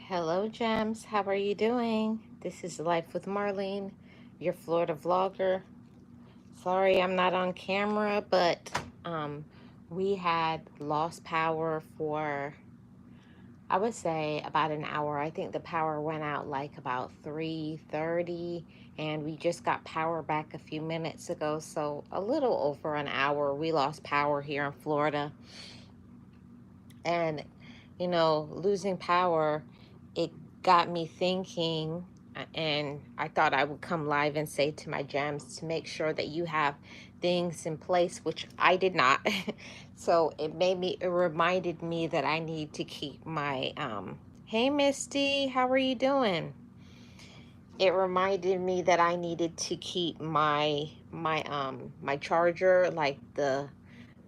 Hello, Gems. How are you doing? This is Life with Marlene, your Florida vlogger. Sorry I'm not on camera, but um, we had lost power for, I would say, about an hour. I think the power went out like about 3:30, and we just got power back a few minutes ago. So a little over an hour, we lost power here in Florida. And losing power, it got me thinking, and I thought I would come live and say to my gems to make sure that you have things in place, which I did not. So it reminded me that I need to keep my, hey Misty, how are you doing? It reminded me that I needed to keep my charger, like the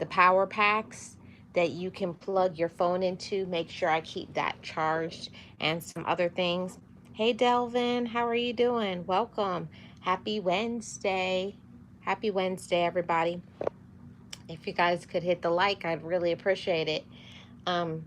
power packs that you can plug your phone into. Make sure I keep that charged, and some other things. Hey Delvin, how are you doing? Welcome. Happy Wednesday. Happy Wednesday, everybody. If you guys could hit the like, I'd really appreciate it. Um,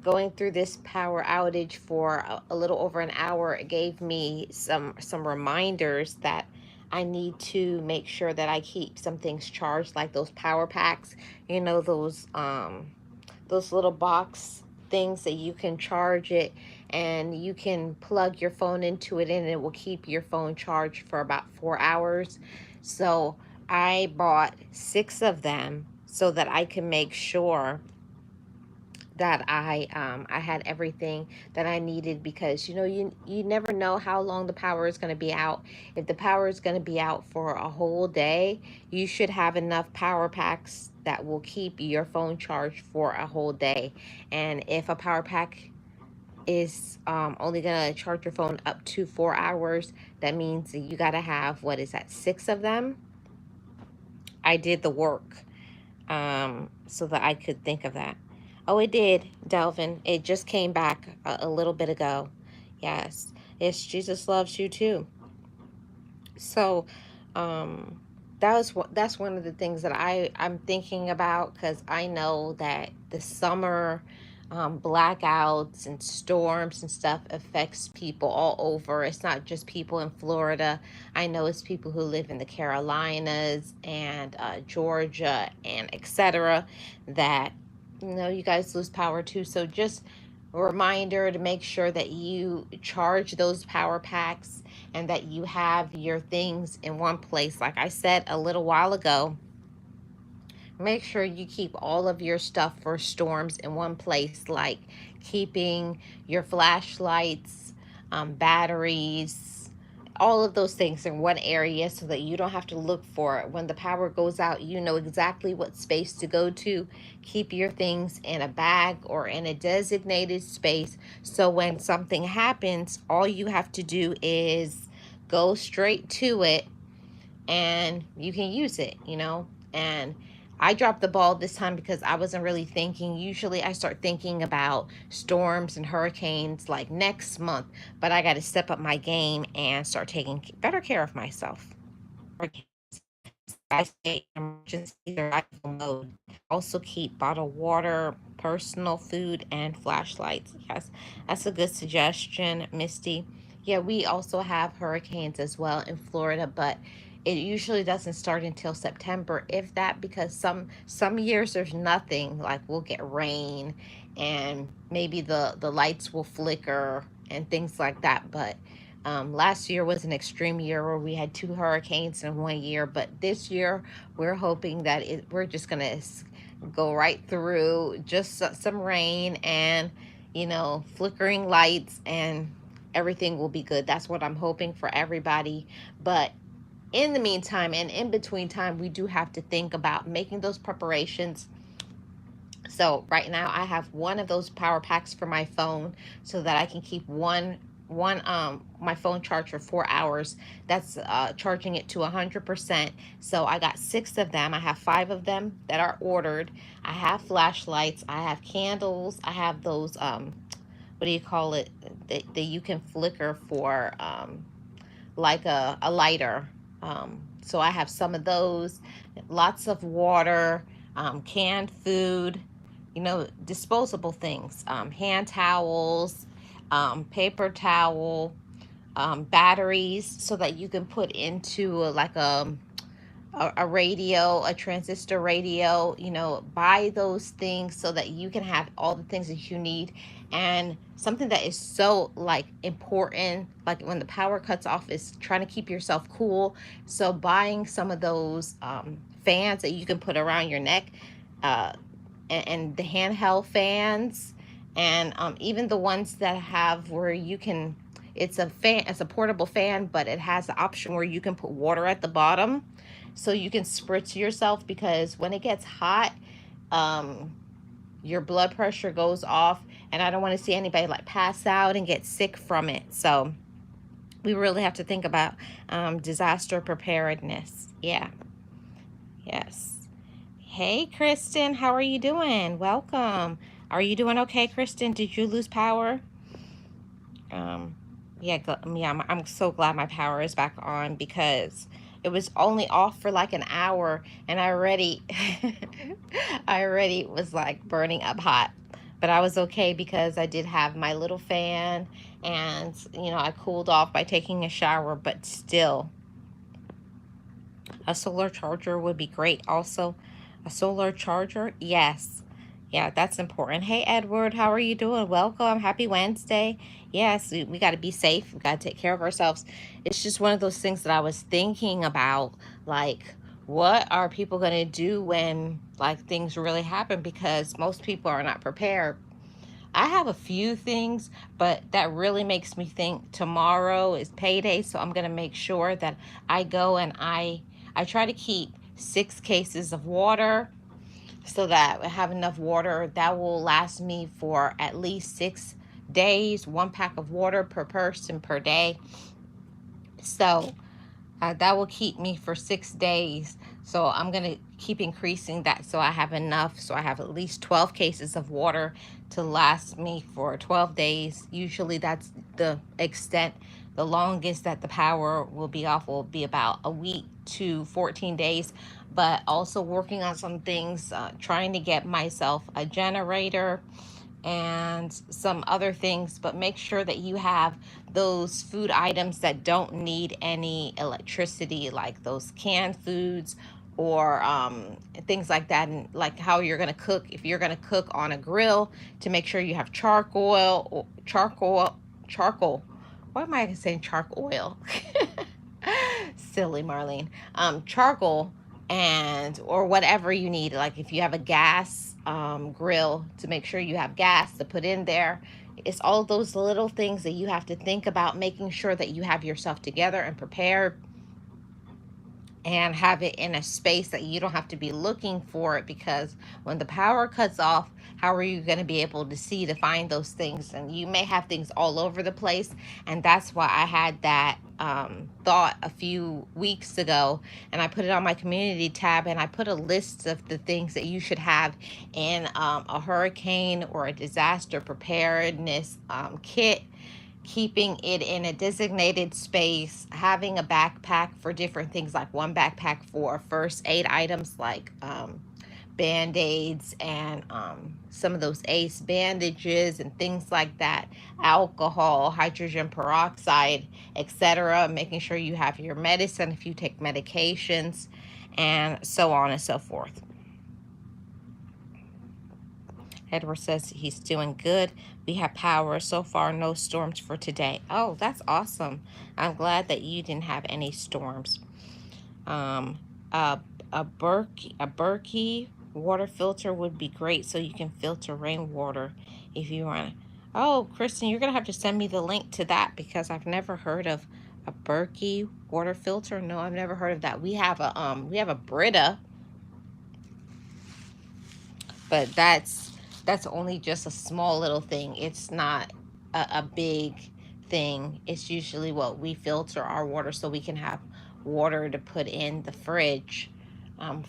Going through this power outage for a little over an hour, it gave me some reminders that I need to make sure that I keep some things charged, like those power packs, those little box things that you can charge it, and you can plug your phone into it and it will keep your phone charged for about 4 hours. So I bought 6 of them so that I can make sure that I had everything that I needed, because you never know how long the power is going to be out. If the power is going to be out for a whole day, you should have enough power packs that will keep your phone charged for a whole day. And if a power pack is only going to charge your phone up to 4 hours, that means that you got to have, what is that, 6 of them. I did the work so that I could think of that. Oh, it did, Delvin. It just came back a little bit ago. Yes. Yes, Jesus loves you too. So, um, that's one of the things that I'm thinking about, because I know that the summer blackouts and storms and stuff affects people all over. It's not just people in Florida. I know it's people who live in the Carolinas and Georgia and etc. That you guys lose power too. So just a reminder to make sure that you charge those power packs and that you have your things in one place. Like I said a little while ago, make sure you keep all of your stuff for storms in one place, like keeping your flashlights, batteries, all of those things in one area so that you don't have to look for it. When the power goes out, you know exactly what space to go to. Keep your things in a bag or in a designated space, so when something happens, all you have to do is go straight to it and you can use it. And I dropped the ball this time because I wasn't really thinking. Usually I start thinking about storms and hurricanes like next month, but I got to step up my game and start taking better care of myself. I stay in emergency survival mode. Also keep bottled water, personal food, and flashlights. Yes, that's a good suggestion, Misty. Yeah, we also have hurricanes as well in Florida, but it usually doesn't start until September, if that, because some years there's nothing. Like we'll get rain, and maybe the lights will flicker and things like that. But last year was an extreme year where we had 2 hurricanes in one year, but this year we're hoping that we're just gonna go right through, just some rain and flickering lights, and everything will be good. That's what I'm hoping for everybody. But in the meantime and in between time, we do have to think about making those preparations. So right now I have one of those power packs for my phone so that I can keep one my phone charged for 4 hours. That's charging it to 100%. So I got 6 of them. I have 5 of them that are ordered. I have flashlights, I have candles, I have those what do you call it, that you can flicker for, like a lighter. So I have some of those, lots of water, canned food, disposable things, hand towels, paper towel, batteries so that you can put into like a radio, a transistor radio, buy those things so that you can have all the things that you need. And something that is so like important, like when the power cuts off, is trying to keep yourself cool. So buying some of those fans that you can put around your neck, uh, and the handheld fans, and even the ones that have where you can, it's a fan, it's a portable fan, but it has the option where you can put water at the bottom so you can spritz yourself, because when it gets hot, um, your blood pressure goes off, and I don't want to see anybody like pass out and get sick from it. So we really have to think about disaster preparedness. Yeah. Yes. Hey, Kristen, how are you doing? Welcome. Are you doing okay, Kristen? Did you lose power? Um, yeah, yeah. I'm so glad my power is back on, because it was only off for like an hour, and I already, I already was like burning up hot. But I was okay because I did have my little fan, and I cooled off by taking a shower. But still, a solar charger would be great. Also, a solar charger, yes. Yeah, that's important. Hey, Edward, how are you doing? Welcome. Happy Wednesday. Yes, we got to be safe. We got to take care of ourselves. It's just one of those things that I was thinking about. Like, what are people going to do when, like, things really happen? Because most people are not prepared. I have a few things, but that really makes me think tomorrow is payday, so I'm going to make sure that I go and I try to keep 6 cases of water so that I have enough water that will last me for at least 6 days, 1 pack of water per person per day. So that will keep me for 6 days. So I'm going to keep increasing that so I have enough. So I have at least 12 cases of water to last me for 12 days. Usually that's the extent. The longest that the power will be off will be about a week to 14 days. But also working on some things, trying to get myself a generator and some other things, but make sure that you have those food items that don't need any electricity, like those canned foods or things like that. And like how you're going to cook, if you're going to cook on a grill, to make sure you have charcoal. Why am I saying charcoal oil? Silly Marlene. Charcoal, and or whatever you need, like if you have a gas grill, to make sure you have gas to put in there. It's all those little things that you have to think about, making sure that you have yourself together and prepared, and have it in a space that you don't have to be looking for it, because when the power cuts off, how are you going to be able to see to find those things? And you may have things all over the place. And that's why I had that thought a few weeks ago, and I put it on my community tab, and I put a list of the things that you should have in a hurricane or a disaster preparedness kit, keeping it in a designated space, having a backpack for different things, like one backpack for first aid items like band-aids and some of those ace bandages and things like that, alcohol, hydrogen peroxide, etc., making sure you have your medicine if you take medications, and so on and so forth. Edward says he's doing good. We have power. So far, no storms for today. Oh, that's awesome. I'm glad that you didn't have any storms. Um, a, Berkey water filter would be great, so you can filter rainwater if you want. Oh, Kristen, you're going to have to send me the link to that, because I've never heard of a Berkey water filter. No, I've never heard of that. We have a Brita, but that's only just a small little thing. It's not a big thing. It's usually what we filter our water so we can have water to put in the fridge,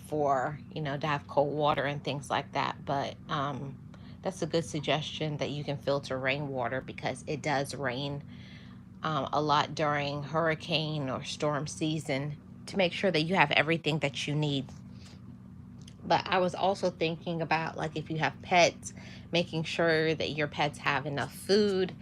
for to have cold water and things like that. But that's a good suggestion, that you can filter rainwater, because it does rain a lot during hurricane or storm season, to make sure that you have everything that you need. But I was also thinking about, like, if you have pets, making sure that your pets have enough food,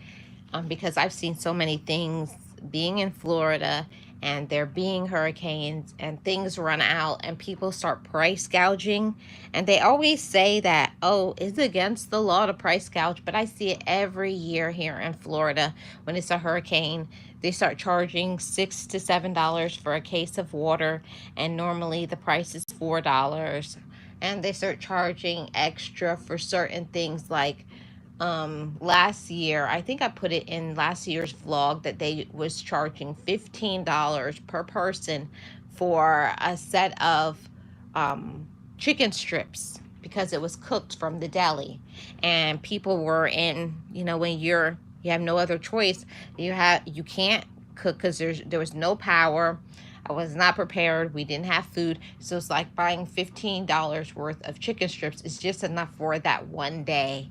because I've seen so many things being in Florida, and there being hurricanes and things run out and people start price gouging. And they always say that, oh, it's against the law to price gouge, but I see it every year here in Florida. When it's a hurricane, they start charging $6 to $7 for a case of water, and normally the price is $4. And they start charging extra for certain things, like last year, I think I put it in last year's vlog, that they was charging $15 per person for a set of chicken strips because it was cooked from the deli. And people were in, when you have no other choice, you can't cook because there was no power. I was not prepared. We didn't have food. So it's like buying $15 worth of chicken strips is just enough for that one day,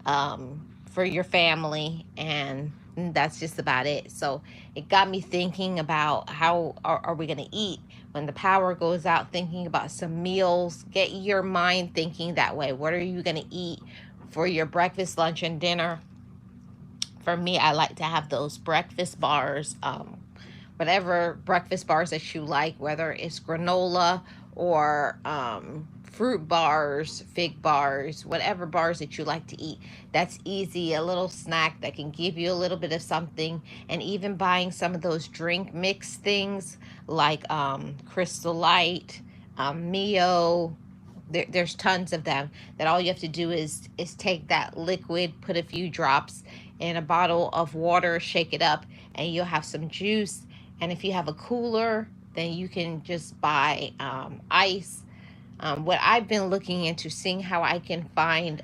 for your family, and that's just about it. So it got me thinking about how are we going to eat when the power goes out, thinking about some meals. Get your mind thinking that way. What are you going to eat for your breakfast, lunch, and dinner? For me, I like to have those breakfast bars, whatever breakfast bars that you like, whether it's granola or fruit bars, fig bars, whatever bars that you like to eat. That's easy, a little snack that can give you a little bit of something. And even buying some of those drink mix things like Crystal Light, Mio. There's tons of them, that all you have to do is take that liquid, put a few drops in a bottle of water, shake it up, and you'll have some juice. And if you have a cooler, then you can just buy ice. What I've been looking into, seeing how I can find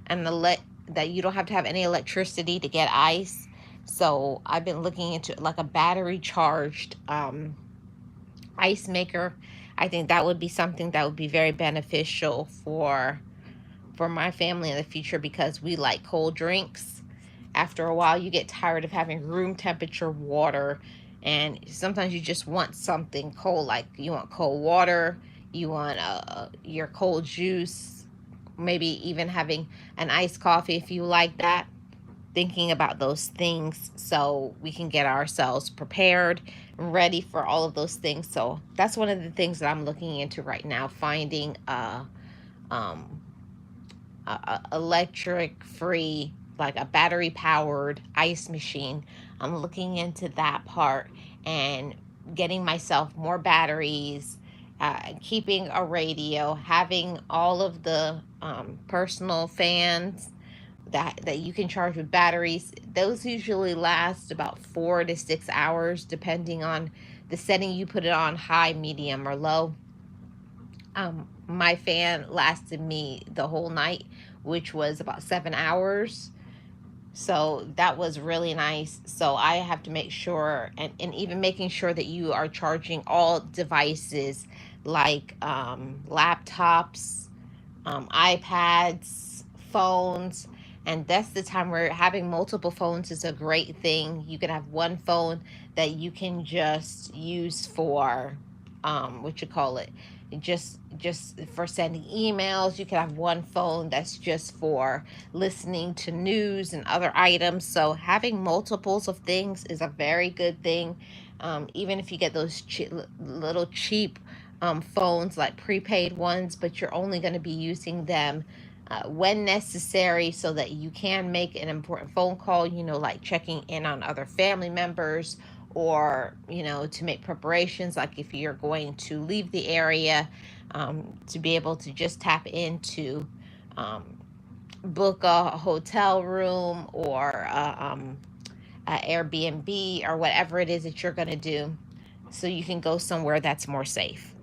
that you don't have to have any electricity to get ice. So I've been looking into like a battery charged ice maker. I think that would be something that would be very beneficial for my family in the future, because we like cold drinks. After a while, you get tired of having room temperature water, and sometimes you just want something cold, like you want cold water, you want your cold juice, maybe even having an iced coffee if you like that. Thinking about those things so we can get ourselves prepared and ready for all of those things. So that's one of the things that I'm looking into right now, finding um, electric free, like a battery powered ice machine. I'm looking into that part and getting myself more batteries, keeping a radio, having all of the personal fans that you can charge with batteries. Those usually last about 4 to 6 hours, depending on the setting you put it on, high, medium, or low. My fan lasted me the whole night, which was about 7 hours. So that was really nice. So I have to make sure, and even making sure that you are charging all devices, like laptops, iPads, phones. And that's the time where having multiple phones is a great thing. You can have one phone that you can just use for what you call it, just for sending emails. You can have one phone that's just for listening to news and other items. So having multiples of things is a very good thing. Even if you get those little cheap phones, like prepaid ones, but you're only going to be using them when necessary, so that you can make an important phone call, like checking in on other family members, or, to make preparations, like if you're going to leave the area, to be able to just tap into, um, book a hotel room, or a Airbnb, or whatever it is that you're going to do, so you can go somewhere that's more safe.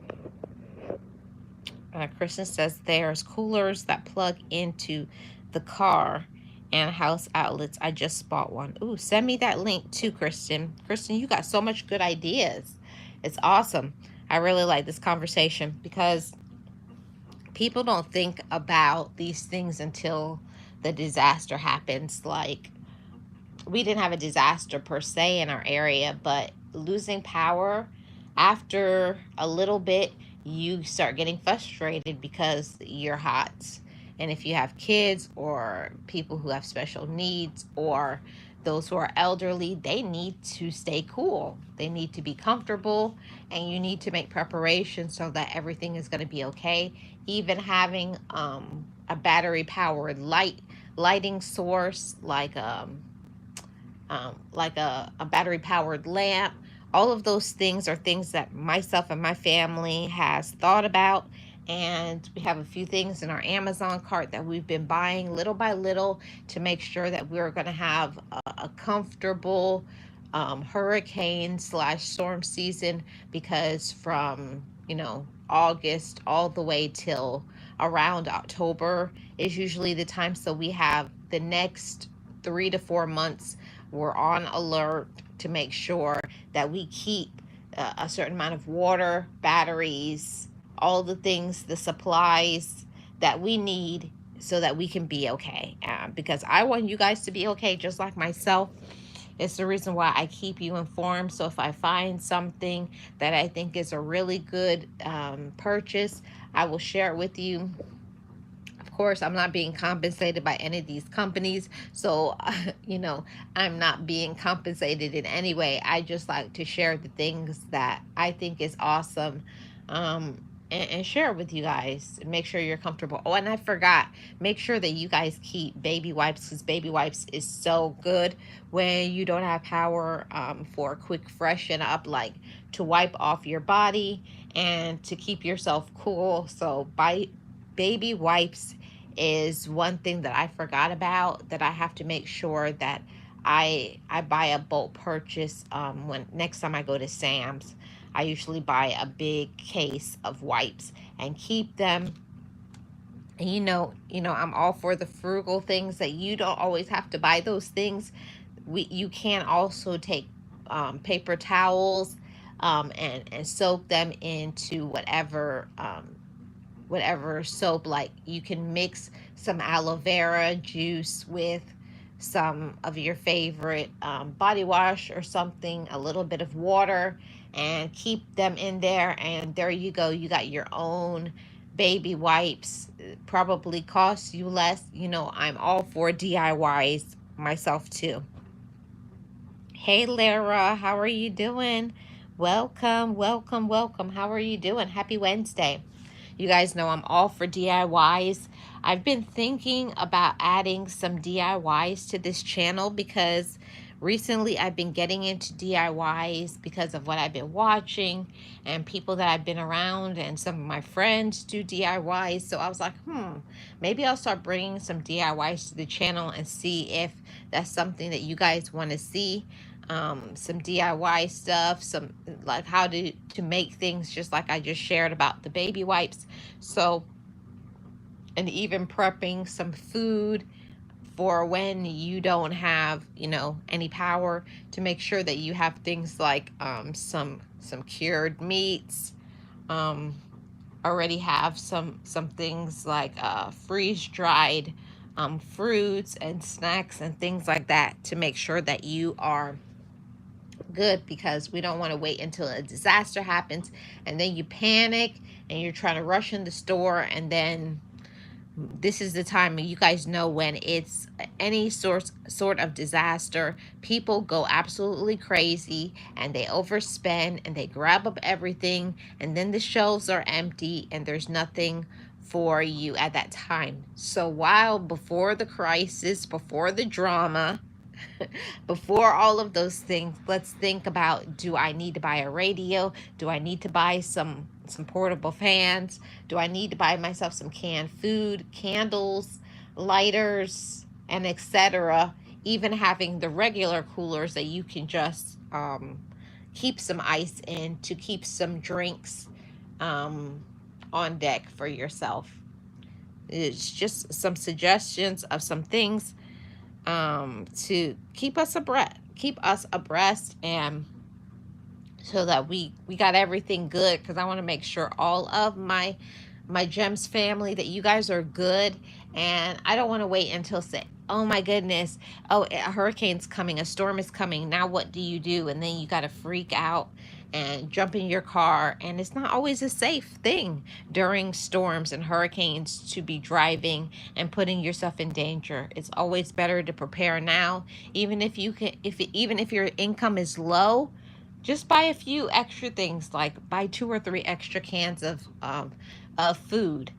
Kristen says there's coolers that plug into the car and house outlets. I just bought one. Ooh, send me that link too, Kristen. Kristen, you got so much good ideas. It's awesome. I really like this conversation, because people don't think about these things until the disaster happens. Like, we didn't have a disaster per se in our area, but losing power, after a little bit, you start getting frustrated because you're hot And if you have kids or people who have special needs or those who are elderly, they need to stay cool. They need to be comfortable, and you need to make preparations so that everything is going to be okay. Even having a battery powered lighting source like a battery powered lamp. All of those things are things that myself and my family has thought about. And we have a few things in our Amazon cart that we've been buying little by little to make sure that we're going to have a comfortable hurricane slash storm season, because from, August all the way till around October is usually the time. So we have the next 3 to 4 months. We're on alert to make sure that we keep a certain amount of water, batteries, all the things, the supplies that we need so that we can be okay. Because I want you guys to be okay, just like myself. It's the reason why I keep you informed. So if I find something that I think is a really good purchase, I will share it with you. Of course, I'm not being compensated by any of these companies, so I'm not being compensated in any way. I just like to share the things that I think is awesome, and share it with you guys. Make sure you're comfortable. Oh, and I forgot, make sure that you guys keep baby wipes, because baby wipes is so good when you don't have power, for a quick freshen up, like to wipe off your body and to keep yourself cool. So buy baby wipes is one thing that I forgot about, that I have to make sure that I buy a bulk purchase. When next time I go to Sam's, I usually buy a big case of wipes and keep them. And I'm all for the frugal things, that you don't always have to buy those things. You can also take paper towels, and soak them into whatever soap. Like, you can mix some aloe vera juice with some of your favorite body wash or something, a little bit of water, and keep them in there. And there you go. You got your own baby wipes. Probably costs you less. I'm all for DIYs myself too. Hey, Lara, how are you doing? Welcome, welcome, welcome. How are you doing? Happy Wednesday. You guys know I'm all for DIYs. I've been thinking about adding some DIYs to this channel, because recently I've been getting into DIYs because of what I've been watching and people that I've been around, and some of my friends do DIYs. So I was like, maybe I'll start bringing some DIYs to the channel and see if that's something that you guys want to see. Some DIY stuff, some like how to make things, just like I just shared about the baby wipes. So, and even prepping some food for when you don't have, any power, to make sure that you have things like some cured meats. Um, Already have some things like freeze dried fruits and snacks and things like that, to make sure that you are good, because we don't want to wait until a disaster happens and then you panic and you're trying to rush in the store. And then this is the time, you guys know, when it's any sort of disaster, people go absolutely crazy and they overspend and they grab up everything, and then the shelves are empty and there's nothing for you at that time. So while before the crisis, before the drama, before all of those things, let's think about, do I need to buy a radio? Do I need to buy some portable fans? Do I need to buy myself some canned food, candles, lighters, and etc.? Even having the regular coolers that you can just keep some ice in, to keep some drinks um, on deck for yourself. It's just some suggestions of some things to keep us abreast, and so that we got everything good, because I want to make sure all of my gems family, that you guys are good. And I don't want to wait until, say, oh my goodness, oh, a hurricane's coming, a storm is coming, now what do you do? And then you got to freak out and jump in your car. And it's not always a safe thing during storms and hurricanes to be driving and putting yourself in danger. It's always better to prepare now, even if you can, even if your income is low. Just buy a few extra things, like buy 2 or 3 extra cans of food,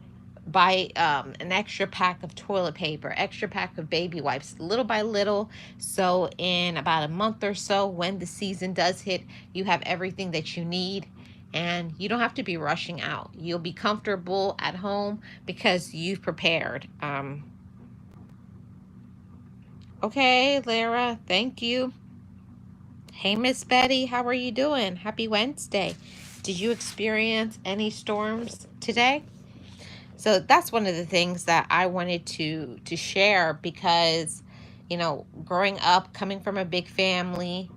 buy an extra pack of toilet paper, extra pack of baby wipes, little by little. So in about a month or so, when the season does hit, you have everything that you need, and you don't have to be rushing out. You'll be comfortable at home because you've prepared. Okay, Lara, thank you. Hey, Miss Betty, how are you doing? Happy Wednesday. Did you experience any storms today? So that's one of the things that I wanted to share, because growing up, coming from a big family,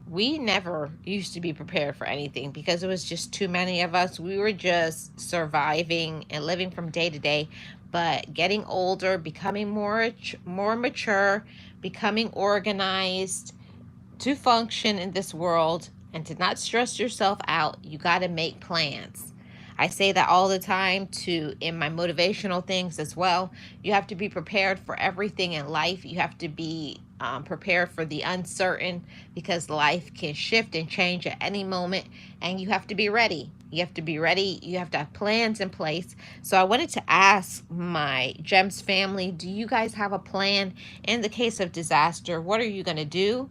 we never used to be prepared for anything because it was just too many of us. We were just surviving and living from day to day. But getting older, becoming more mature, becoming organized, to function in this world and to not stress yourself out, you got to make plans. I say that all the time to in my motivational things as well. You have to be prepared for everything in life. You have to be prepared for the uncertain, because life can shift and change at any moment, and you have to be ready. You have to be ready. You have to have plans in place. So I wanted to ask my GEMS family, do you guys have a plan in the case of disaster? What are you going to do?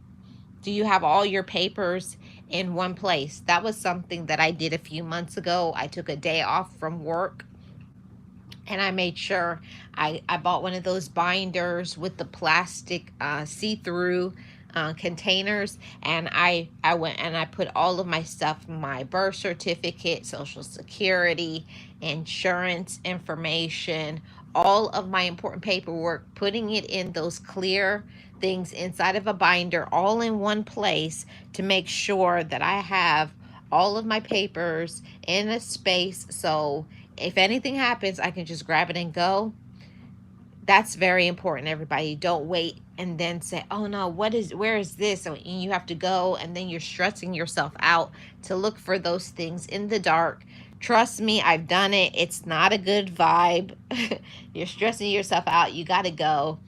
Do you have all your papers in one place? That was something that I did a few months ago. I took a day off from work, and I made sure I bought one of those binders with the plastic see-through containers, and I went and I put all of my stuff, my birth certificate, social security, insurance information, all of my important paperwork, putting it in those clear things inside of a binder, all in one place, to make sure that I have all of my papers in a space, so if anything happens, I can just grab it and go. That's very important, everybody. Don't wait and then say, oh no, where is this? And you have to go, and then you're stressing yourself out to look for those things in the dark. Trust me, I've done it. It's not a good vibe. You're stressing yourself out. You got to go,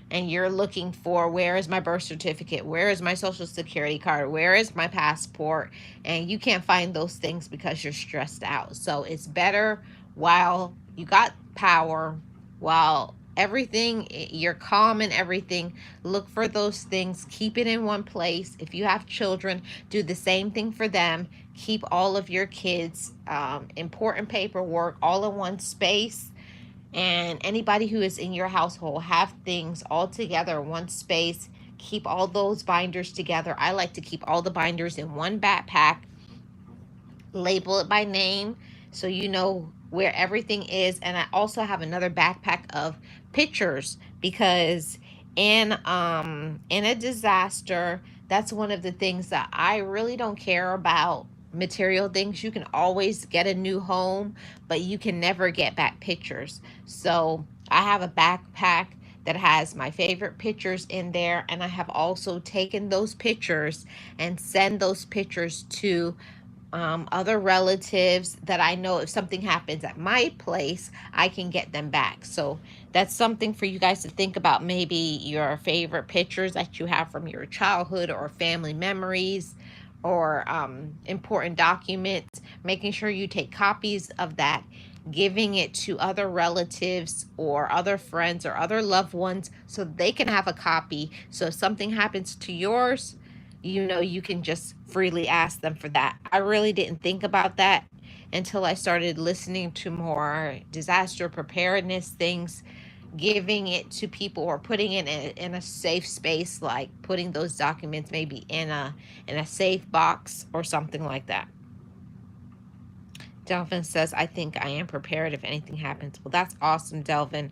and you're looking for, where is my birth certificate? Where is my social security card? Where is my passport? And you can't find those things because you're stressed out. So it's better while you got power, while everything, you're calm and everything, look for those things, keep it in one place. If you have children, do the same thing for them. Keep all of your kids important paperwork all in one space, and anybody who is in your household, have things all together in one space. Keep all those binders together. I like to keep all the binders in one backpack, label it by name so you know where everything is. And I also have another backpack of pictures, because in a disaster, that's one of the things that I really don't care about. Material things, you can always get a new home, but you can never get back pictures. So I have a backpack that has my favorite pictures in there, and I have also taken those pictures and send those pictures to other relatives that I know if something happens at my place, I can get them back. So that's something for you guys to think about. Maybe your favorite pictures that you have from your childhood, or family memories, or important documents, making sure you take copies of that, giving it to other relatives or other friends or other loved ones so they can have a copy. So if something happens to yours, you can just freely ask them for that. I really didn't think about that until I started listening to more disaster preparedness things, giving it to people or putting it in a safe space, like putting those documents maybe in a safe box or something like that. Delvin says, I think I am prepared if anything happens. Well, that's awesome, Delvin.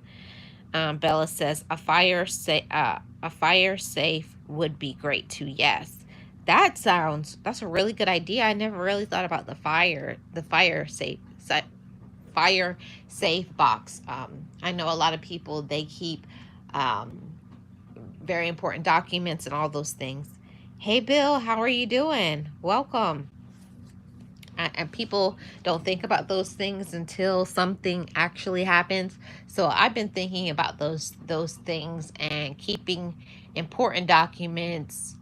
Bella says, a fire safe would be great too. Yes, that's a really good idea. I never really thought about the fire safe box. I know a lot of people, they keep um, very important documents and all those things. Hey, Bill, how are you doing? Welcome. And people don't think about those things until something actually happens. So I've been thinking about those things and keeping important documents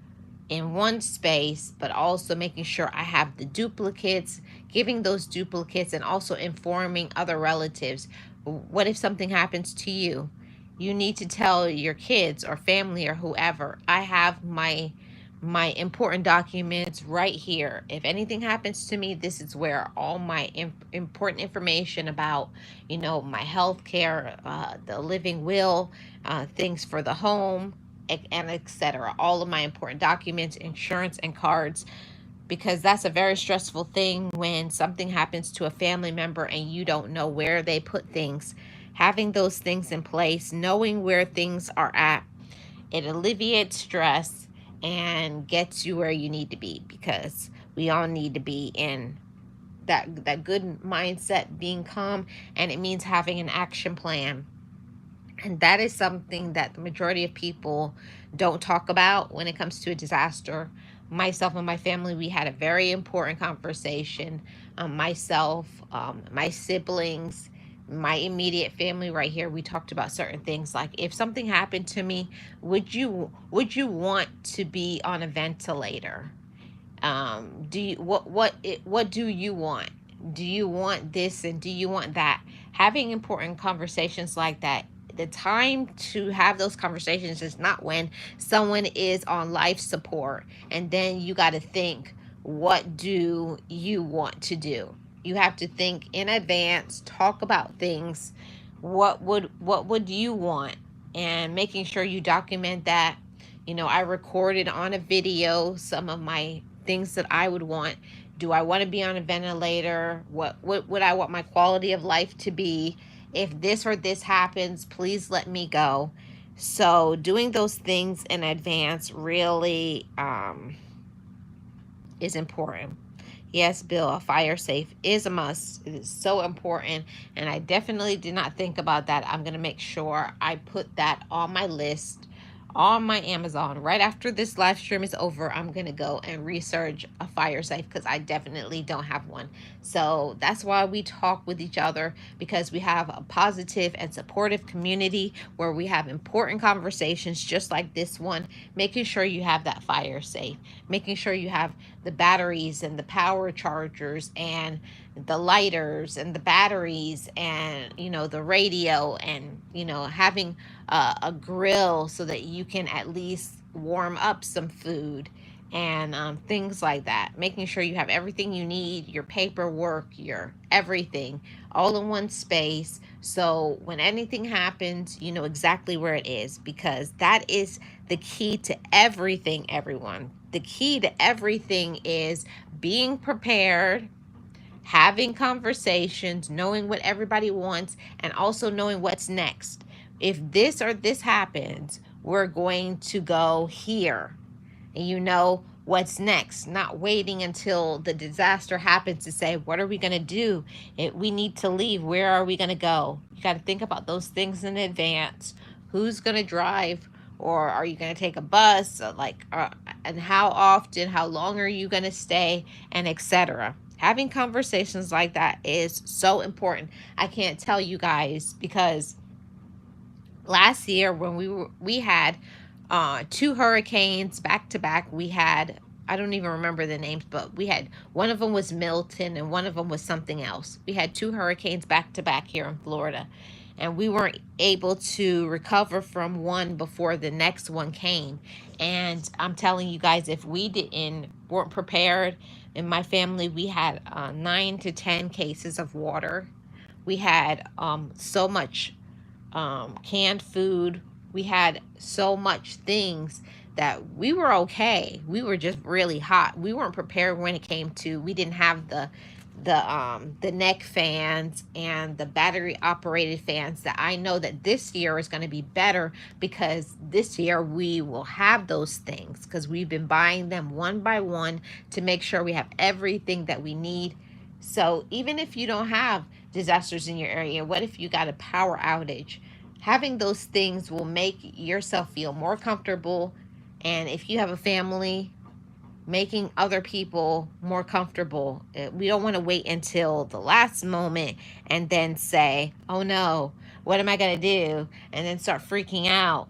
in one space, but also making sure I have the duplicates, giving those duplicates, and also informing other relatives. What if something happens to you? You need to tell your kids or family or whoever, I have my important documents right here. If anything happens to me, this is where all my important information about, my health care, the living will, things for the home, and etc. All of my important documents, insurance, and cards, because that's a very stressful thing when something happens to a family member and you don't know where they put things. Having those things in place, knowing where things are at, it alleviates stress and gets you where you need to be, because we all need to be in that good mindset, being calm, and it means having an action plan. And that is something that the majority of people don't talk about when it comes to a disaster. Myself and my family, we had a very important conversation. Myself, my siblings, my immediate family right here, we talked about certain things like, if something happened to me, would you want to be on a ventilator? Do you what do you want? Do you want this and do you want that? Having important conversations like that, the time to have those conversations is not when someone is on life support and then you got to think, what do you want to do? You have to think in advance, talk about things. What would you want? And making sure you document that. I recorded on a video some of my things that I would want. Do I want to be on a ventilator? What would I want my quality of life to be? If this or this happens, please let me go. So doing those things in advance really is important. Yes, Bill, a fire safe is a must. It is so important. And I definitely did not think about that. I'm going to make sure I put that on my list, on my Amazon. Right after this live stream is over, I'm going to go and research a fire safe, because I definitely don't have one. So that's why we talk with each other, because we have a positive and supportive community where we have important conversations just like this one, making sure you have that fire safe, making sure you have the batteries and the power chargers and the lighters and the batteries and the radio, and having a grill so that you can at least warm up some food, and things like that. Making sure you have everything you need, your paperwork, your everything, all in one space. So when anything happens, you know exactly where it is, because that is the key to everything, everyone. The key to everything is being prepared, having conversations, knowing what everybody wants, and also knowing what's next. If this or this happens, we're going to go here, and you know what's next, not waiting until the disaster happens to say, what are we going to do? We need to leave. Where are we going to go? You got to think about those things in advance. Who's going to drive? Or are you going to take a bus? And how often? How long are you going to stay? And etc. Having conversations like that is so important. I can't tell you guys, because last year when we had two hurricanes back to back. We had, I don't even remember the names, but we had, one of them was Milton and one of them was something else. We had two hurricanes back to back here in Florida, and we weren't able to recover from one before the next one came. And I'm telling you guys, if we weren't prepared, in my family we had 9 to 10 cases of water. We had so much canned food. We had so much things that we were okay. We were just really hot. We weren't prepared when it came to, we didn't have the neck fans and the battery operated fans that I know that this year is going to be better, because this year we will have those things, because we've been buying them one by one to make sure we have everything that we need. So even if you don't have disasters in your area, what if you got a power outage? Having those things will make yourself feel more comfortable. And if you have a family, making other people more comfortable. We don't want to wait until the last moment and then say, oh no, what am I going to do? And then start freaking out.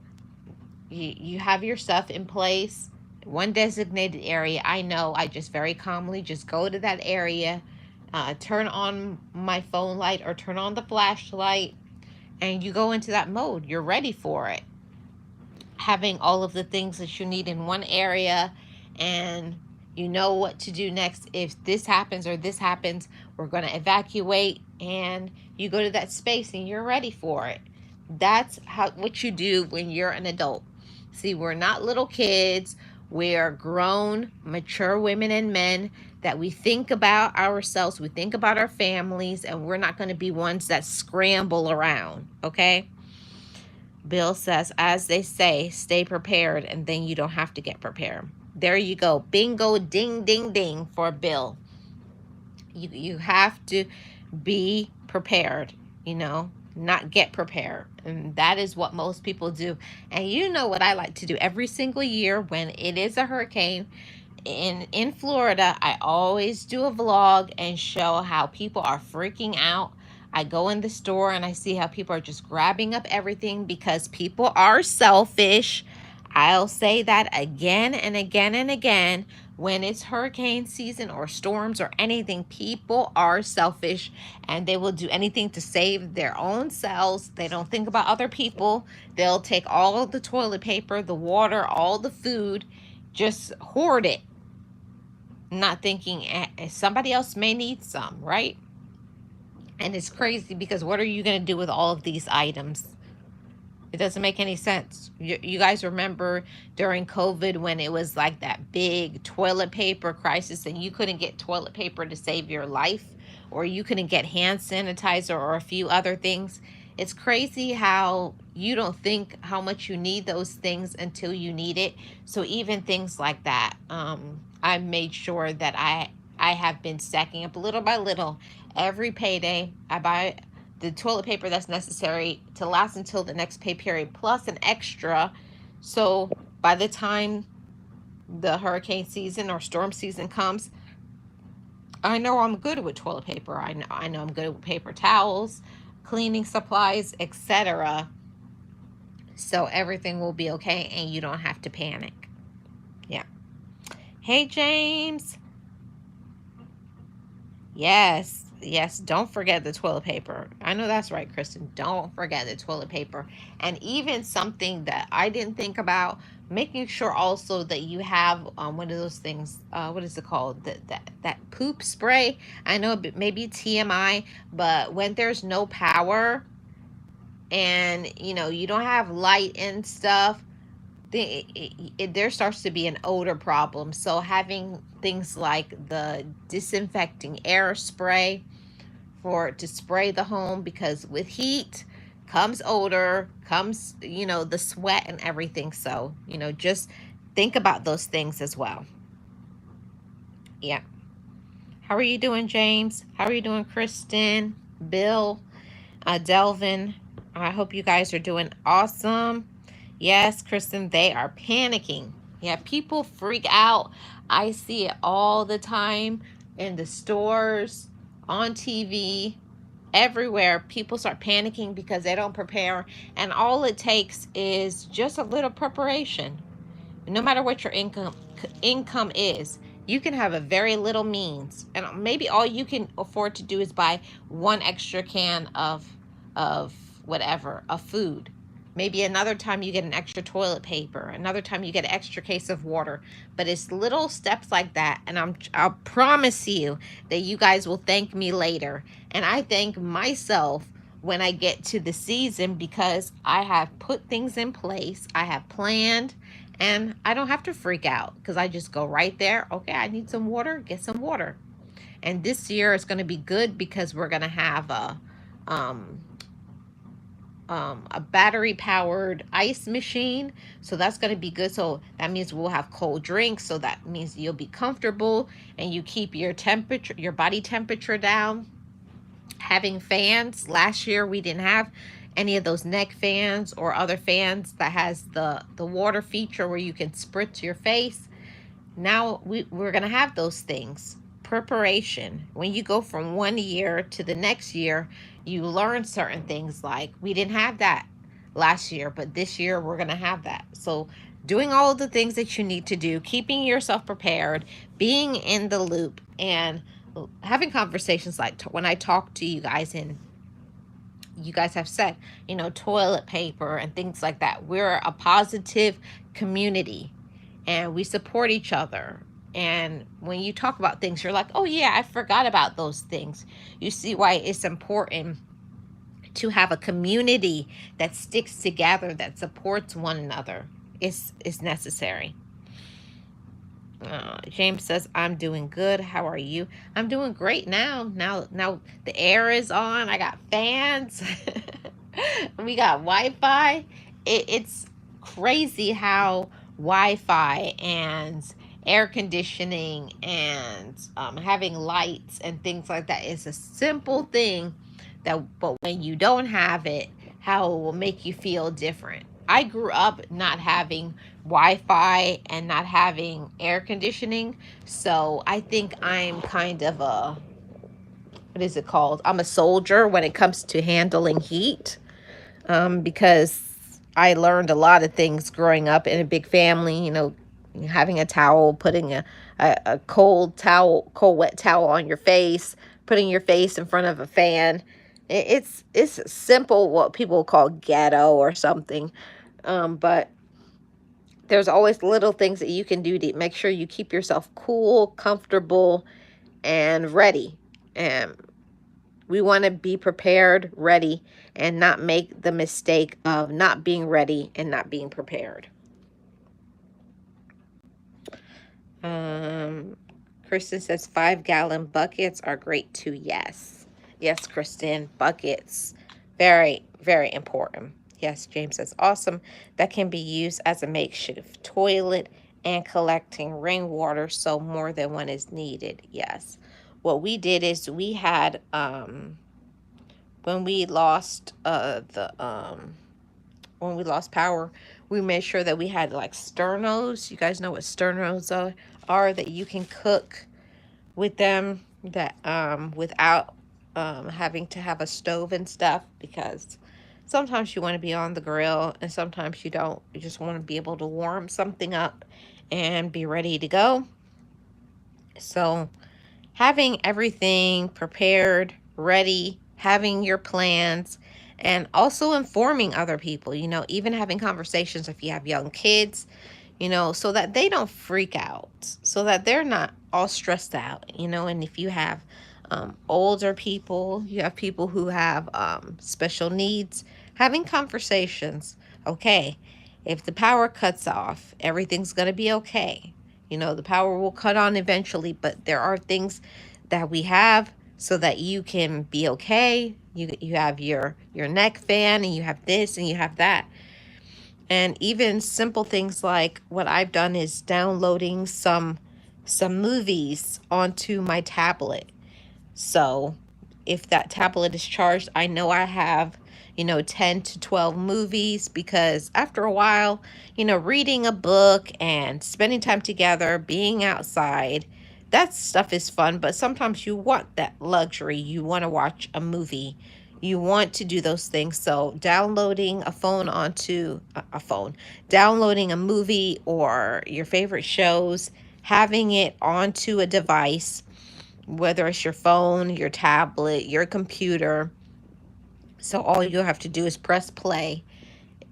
You have your stuff in place, one designated area. I know I just very calmly just go to that area, turn on my phone light or turn on the flashlight, and you go into that mode. You're ready for it. Having all of the things that you need in one area, and you know what to do next. If this happens or this happens, we're going to evacuate, and you go to that space and you're ready for it. That's how what you do when you're an adult. See, we're not little kids. We're grown, mature women and men that we think about ourselves, we think about our families, and we're not going to be ones that scramble around, okay? Bill says, as they say, stay prepared, and then you don't have to get prepared. There you go. Bingo, ding, ding, ding for Bill. You have to be prepared, not get prepared. And that is what most people do. And you know what I like to do every single year when it is a hurricane in Florida, I always do a vlog and show how people are freaking out. I go in the store and I see how people are just grabbing up everything because people are selfish. I'll say that again and again and again. When it's hurricane season or storms or anything, people are selfish and they will do anything to save their own selves. They don't think about other people. They'll take all of the toilet paper, the water, all the food, just hoard it, not thinking somebody else may need some, right? And it's crazy because what are you going to do with all of these items? It doesn't make any sense. You guys remember during COVID when it was like that big toilet paper crisis and you couldn't get toilet paper to save your life, or you couldn't get hand sanitizer or a few other things. It's crazy how you don't think how much you need those things until you need it. So even things like that, I made sure that I have been stacking up little by little. Every payday, I buy the toilet paper that's necessary to last until the next pay period, plus an extra. So by the time the hurricane season or storm season comes, I know I'm good with toilet paper. I know I'm good with paper towels, cleaning supplies, etc. So everything will be okay and you don't have to panic. Yeah. Hey, James. Yes, don't forget the toilet paper. I know that's right, Kristen. Don't forget the toilet paper. And even something that I didn't think about, making sure also that you have one of those things, what is it called? That poop spray. I know maybe TMI, but when there's no power and you don't have light and stuff, there starts to be an odor problem. So having things like the disinfecting air spray to spray the home, because with heat comes odor, comes the sweat and everything. So just think about those things as well. Yeah. How are you doing, James? How are you doing, Kristen, Bill, Delvin? I hope you guys are doing awesome. Yes, Kristen, they are panicking. Yeah, people freak out. I see it all the time in the stores, on TV, everywhere. People start panicking because they don't prepare. And all it takes is just a little preparation. No matter what your income is, you can have a very little means, and maybe all you can afford to do is buy one extra can of whatever, of food. Maybe another time you get an extra toilet paper, another time you get an extra case of water. But it's little steps like that, and I'll promise you that you guys will thank me later. And I thank myself when I get to the season because I have put things in place, I have planned, and I don't have to freak out because I just go right there. Okay, I need some water, get some water. And this year is going to be good because we're going to have a battery powered ice machine, so that's going to be good. So that means we'll have cold drinks, so that means you'll be comfortable and you keep your temperature, your body temperature down. Having fans, last year we didn't have any of those neck fans or other fans that has the water feature where you can spritz your face. Now we're going to have those things. Preparation. When you go from one year to the next year, you learn certain things, like we didn't have that last year, but this year we're going to have that. So doing all the things that you need to do, keeping yourself prepared, being in the loop, and having conversations like when I talk to you guys, and you guys have said, toilet paper and things like that. We're a positive community and we support each other. And when you talk about things, you're like, oh, yeah, I forgot about those things. You see why it's important to have a community that sticks together, that supports one another. It's necessary. James says, I'm doing good. How are you? I'm doing great now. Now the air is on. I got fans. We got Wi-Fi. It's crazy how Wi-Fi and air conditioning and having lights and things like that is a simple thing but when you don't have it, how it will make you feel different. I grew up not having Wi-Fi and not having air conditioning, so I think I'm kind of a, what is it called? I'm a soldier when it comes to handling heat, because I learned a lot of things growing up in a big family. Having a towel, putting a cold towel, cold wet towel on your face, putting your face in front of a fan. It's simple, what people call ghetto or something, but there's always little things that you can do to make sure you keep yourself cool, comfortable, and ready. And we want to be prepared, ready, and not make the mistake of not being ready and not being prepared. Kristen says 5-gallon buckets are great too. Yes. Yes, Kristen, buckets. Very, very important. Yes, James says awesome. That can be used as a makeshift toilet and collecting rainwater so more than one is needed. Yes. What we did is we had when we lost the when we lost power, we made sure that we had like sternos. You guys know what sternos are that you can cook with them, that without having to have a stove and stuff, because sometimes you want to be on the grill and sometimes you don't. You just want to be able to warm something up and be ready to go. So having everything prepared, ready, having your plans, and also informing other people, even having conversations if you have young kids, so that they don't freak out, so that they're not all stressed out, and if you have older people, you have people who have special needs, having conversations. Okay, if the power cuts off, everything's going to be okay. The power will cut on eventually, but there are things that we have so that you can be okay. You have your neck fan, and you have this and you have that. And even simple things like what I've done is downloading some movies onto my tablet. So if that tablet is charged, I know I have, 10 to 12 movies, because after a while, reading a book and spending time together, being outside, that stuff is fun. But sometimes you want that luxury. You want to watch a movie. You want to do those things. So downloading a phone onto a phone, downloading a movie or your favorite shows, having it onto a device, whether it's your phone, your tablet, your computer. So all you have to do is press play.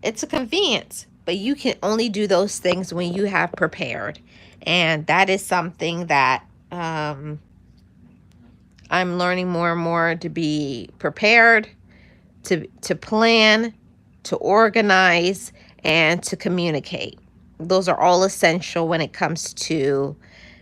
It's a convenience, but you can only do those things when you have prepared. And that is something that I'm learning more and more, to be prepared, to plan, to organize, and to communicate. Those are all essential when it comes to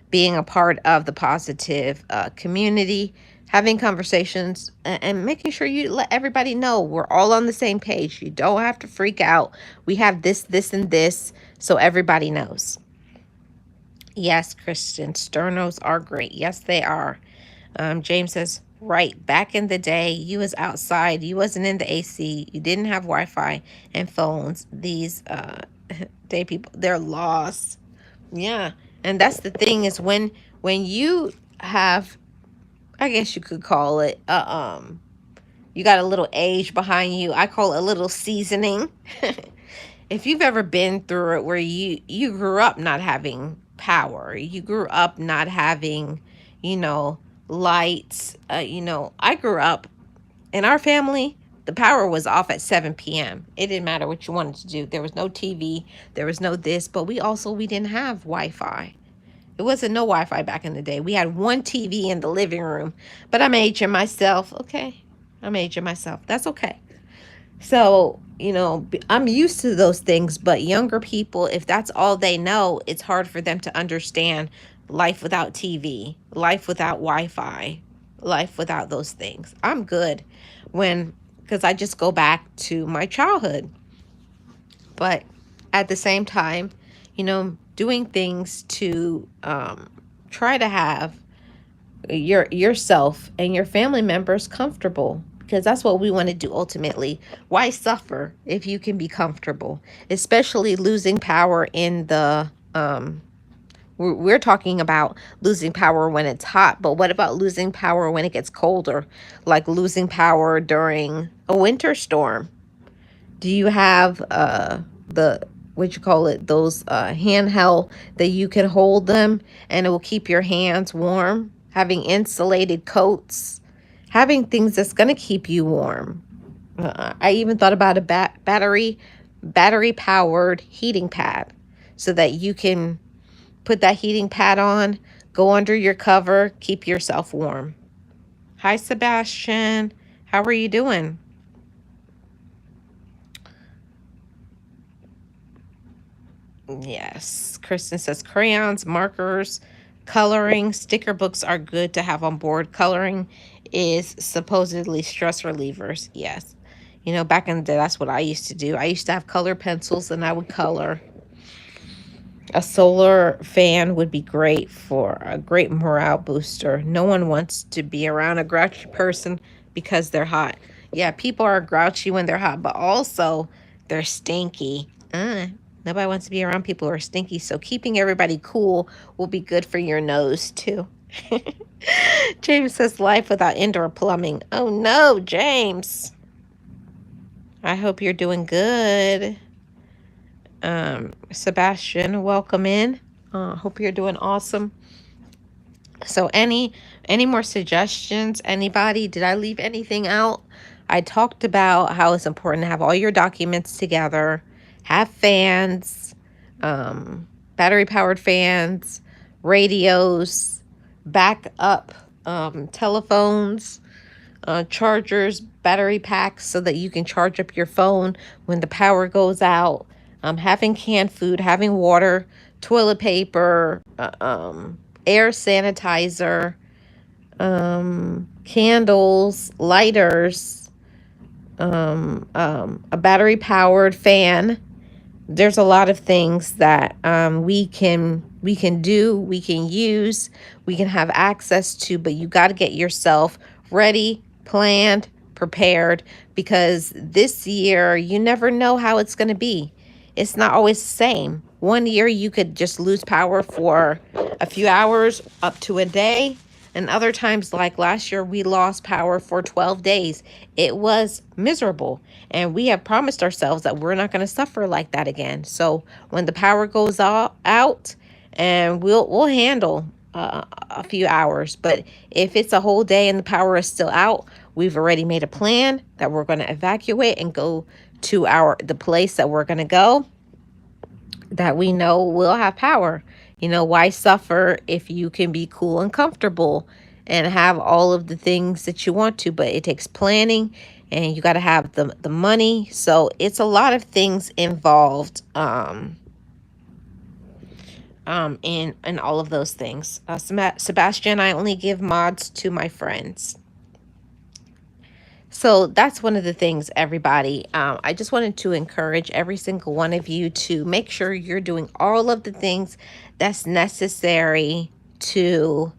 being a part of the positive community, having conversations, and making sure you let everybody know we're all on the same page. You don't have to freak out. We have this, this, and this, so everybody knows. Yes, Christian, sternos are great. Yes, they are. James says, right, back in the day, you was outside. You wasn't in the AC. You didn't have Wi-Fi and phones. These day people, they're lost. Yeah. And that's the thing is when you have, I guess you could call it, you got a little age behind you. I call it a little seasoning. If you've ever been through it where you grew up not having power, you grew up not having, you know, lights. I grew up in our family. The power was off at 7 p.m. It didn't matter what you wanted to do. There was no TV. There was no this. But we didn't have Wi-Fi. It wasn't no Wi-Fi back in the day. We had one TV in the living room. But I'm aging myself. Okay. I'm aging myself. That's okay. So, I'm used to those things, but younger people, if that's all they know, it's hard for them to understand life without TV, life without Wi Fi, life without those things. I'm good because I just go back to my childhood. But at the same time, doing things to try to have yourself and your family members comfortable, because that's what we want to do ultimately. Why suffer if you can be comfortable? Especially losing power in the we're talking about losing power when it's hot, but what about losing power when it gets colder, like losing power during a winter storm? Do you have the what you call it, those handheld that you can hold them and it will keep your hands warm? Having insulated coats, having things that's gonna keep you warm. I even thought about a battery powered heating pad, so that you can put that heating pad on, go under your cover, keep yourself warm. Hi, Sebastian. How are you doing? Yes. Kristen says crayons, markers, coloring, sticker books are good to have on board. Coloring is supposedly stress relievers. Yes. Back in the day, that's what I used to do. I used to have color pencils and I would color. A solar fan would be great for a great morale booster. No one wants to be around a grouchy person because they're hot. Yeah, people are grouchy when they're hot, but also they're stinky. Nobody wants to be around people who are stinky. So keeping everybody cool will be good for your nose too. James says life without indoor plumbing. Oh no, James. I hope you're doing good. Sebastian, welcome in. Hope you're doing awesome. So any more suggestions? Anybody? Did I leave anything out? I talked about how it's important to have all your documents together, have fans, battery powered fans, radios, backup telephones, chargers, battery packs, so that you can charge up your phone when the power goes out. Having canned food, having water, toilet paper, air sanitizer, candles, lighters, a battery powered fan. There's a lot of things that we can do, we can use, we can have access to, but you got to get yourself ready, planned, prepared, because this year you never know how it's going to be. It's not always the same. One year you could just lose power for a few hours up to a day. And other times, like last year, we lost power for 12 days. It was miserable. And we have promised ourselves that we're not going to suffer like that again. So when the power goes out, and we'll handle a few hours. But if it's a whole day and the power is still out, we've already made a plan that we're going to evacuate and go to the place that we're going to go, that we know will have power. Why suffer if you can be cool and comfortable and have all of the things that you want to? But it takes planning, and you got to have the money. So it's a lot of things involved in all of those things. Sebastian, I only give mods to my friends. So that's one of the things, everybody. I just wanted to encourage every single one of you to make sure you're doing all of the things that's necessary to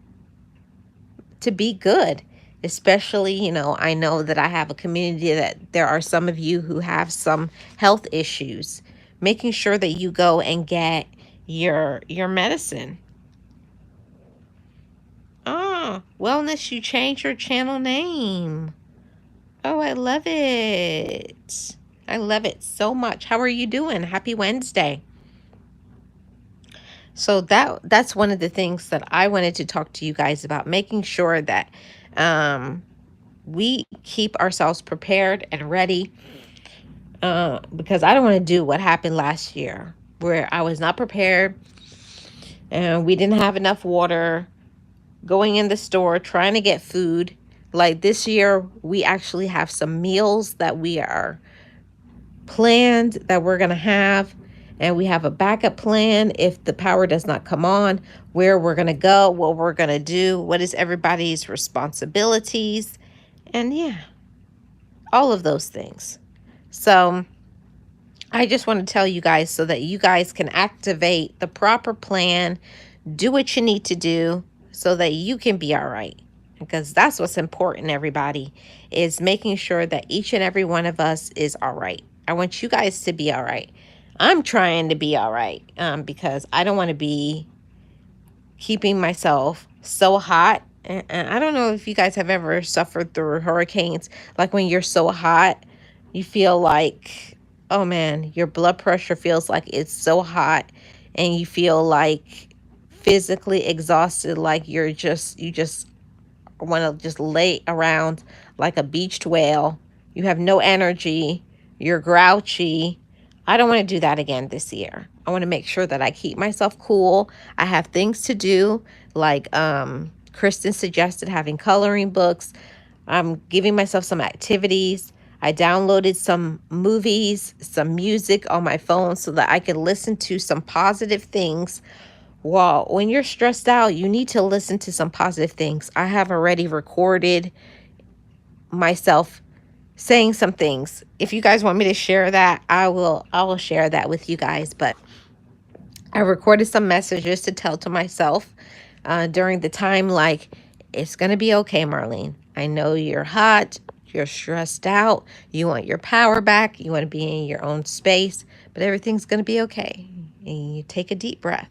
be good. Especially, I know that I have a community that there are some of you who have some health issues. Making sure that you go and get your medicine. Wellness, you changed your channel name. Oh, I love it. I love it so much. How are you doing? Happy Wednesday. So that's one of the things that I wanted to talk to you guys about, making sure that we keep ourselves prepared and ready, because I don't want to do what happened last year where I was not prepared and we didn't have enough water, going in the store trying to get food. Like this year, we actually have some meals that we are planned that we're going to have, and we have a backup plan if the power does not come on, where we're going to go, what we're going to do, what is everybody's responsibilities, and yeah, all of those things. So I just want to tell you guys so that you guys can activate the proper plan, do what you need to do so that you can be all right. Because that's what's important, everybody, is making sure that each and every one of us is all right. I want you guys to be all right. I'm trying to be all right, because I don't want to be keeping myself so hot. And I don't know if you guys have ever suffered through hurricanes, like when you're so hot, you feel like, oh man, your blood pressure feels like it's so hot, and you feel like physically exhausted, like you just want to just lay around like a beached whale. You have no energy. You're grouchy. I don't want to do that again this year. I want to make sure that I keep myself cool. I have things to do, like Kristen suggested, having coloring books. I'm giving myself some activities. I downloaded some movies, some music on my phone so that I could listen to some positive things. Well, when you're stressed out, you need to listen to some positive things. I have already recorded myself saying some things. If you guys want me to share that, I will share that with you guys. But I recorded some messages to tell to myself during the time, like, it's going to be okay, Marlene. I know you're hot, you're stressed out, you want your power back, you want to be in your own space, but everything's going to be okay. And you take a deep breath.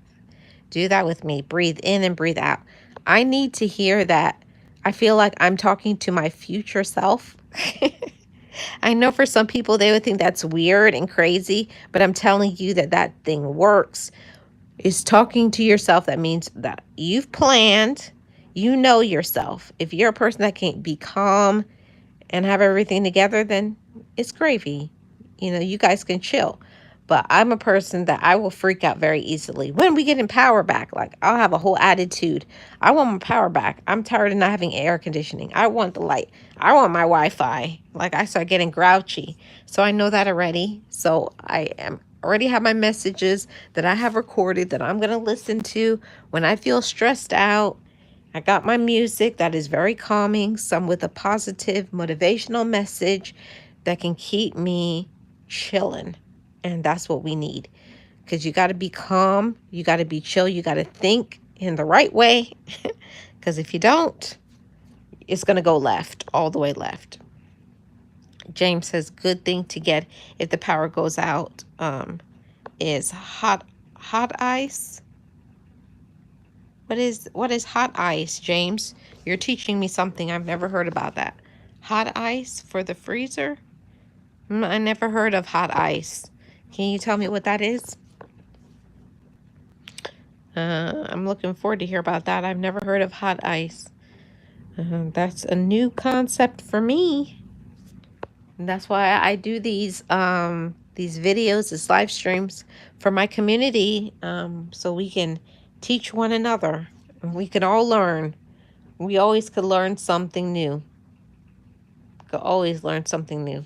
Do that with me. Breathe in and breathe out. I need to hear that. I feel like I'm talking to my future self. I know for some people they would think that's weird and crazy, but I'm telling you that that thing works. Is talking to yourself. That means that you've planned, you know yourself. If you're a person that can't be calm and have everything together, then it's gravy. You know, you guys can chill. But I'm a person that I will freak out very easily. When we get in power back, like I'll have a whole attitude. I want my power back. I'm tired of not having air conditioning. I want the light. I want my Wi-Fi. Like I start getting grouchy. So I know that already. So I am already have my messages that I have recorded that I'm going to listen to when I feel stressed out. I got my music that is very calming, some with a positive motivational message that can keep me chilling. And that's what we need, because you got to be calm, you got to be chill, you got to think in the right way, because if you don't, it's going to go left, all the way left. James says good thing to get if the power goes out is hot ice. What is hot ice, James? You're teaching me something. I've never heard about that. Hot ice for the freezer? I never heard of hot ice. Can you tell me what that is? I'm looking forward to hear about that. I've never heard of hot ice. That's a new concept for me. And that's why I do these videos, these live streams for my community, so we can teach one another. We can all learn. We always could learn something new. Could always learn something new.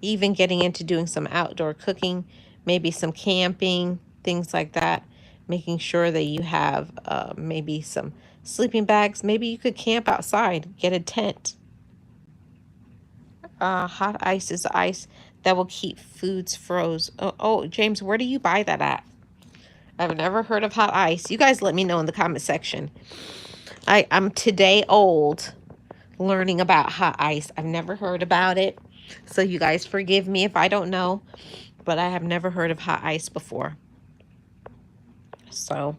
Even getting into doing some outdoor cooking, maybe some camping, things like that. Making sure that you have maybe some sleeping bags. Maybe you could camp outside, get a tent. Hot ice is ice that will keep foods froze. Oh, James, where do you buy that at? I've never heard of hot ice. You guys let me know in the comment section. I'm today old learning about hot ice. I've never heard about it. So you guys forgive me if I don't know. But I have never heard of hot ice before. So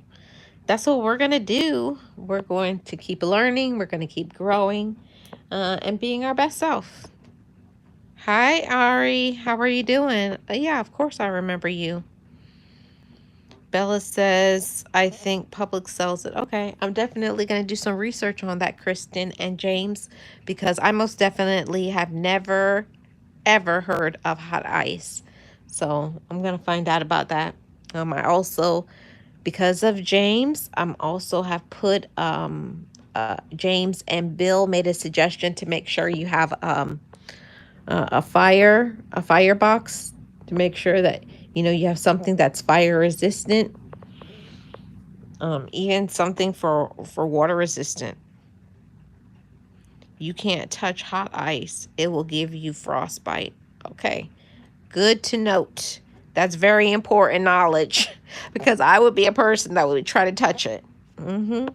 that's what we're going to do. We're going to keep learning. We're going to keep growing and being our best self. Hi, Ari. How are you doing? Yeah, of course I remember you. Bella says, I think public sells it. Okay, I'm definitely going to do some research on that, Kristen and James, because I most definitely have never, ever heard of hot ice. So I'm going to find out about that. I also, because of James, I'm also have put James and Bill made a suggestion to make sure you have a firebox to make sure that you have something that's fire resistant, even something for water resistant. You can't touch hot ice, it will give you frostbite. Okay, good to note. That's very important knowledge because I would be a person that would try to touch it. Mm-hmm.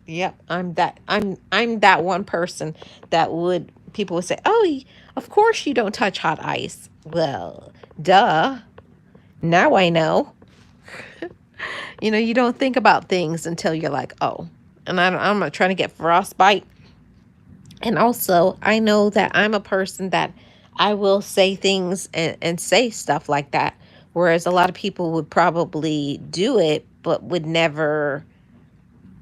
Yep, I'm that one person that would people would say, "Oh, of course you don't touch hot ice." Well, duh. Now I know. You don't think about things until you're like, "Oh." And I'm not trying to get frostbite. And also, I know that I'm a person that I will say things and say stuff like that, whereas a lot of people would probably do it but would never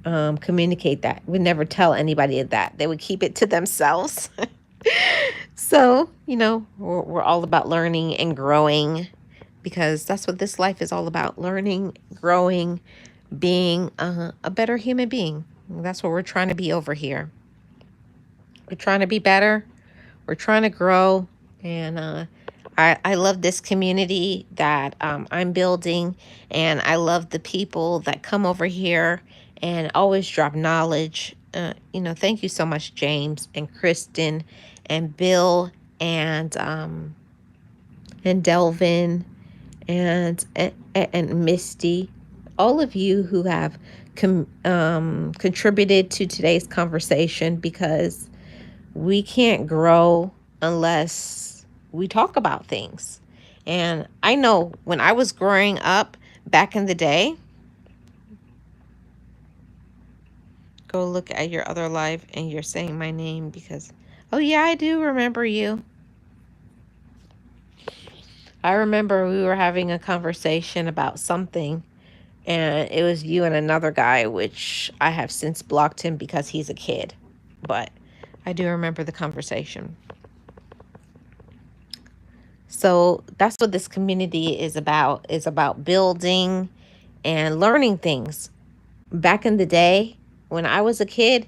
communicate that, would never tell anybody that. They would keep it to themselves. So, we're all about learning and growing because that's what this life is all about: learning, growing, being a better human being. That's what we're trying to be over here. We're trying to be better, we're trying to grow, and I love this community that I'm building, and I love the people that come over here and always drop knowledge. Thank you so much, James and Kristen and Bill and Delvin and Misty, all of you who have contributed to today's conversation, because we can't grow unless we talk about things. And I know when I was growing up back in the day, go look at your other life and you're saying my name because, oh yeah, I do remember you. I remember we were having a conversation about something, and it was you and another guy, which I have since blocked him because he's a kid. But I do remember the conversation. So that's what this community is about building and learning things. Back in the day, when I was a kid,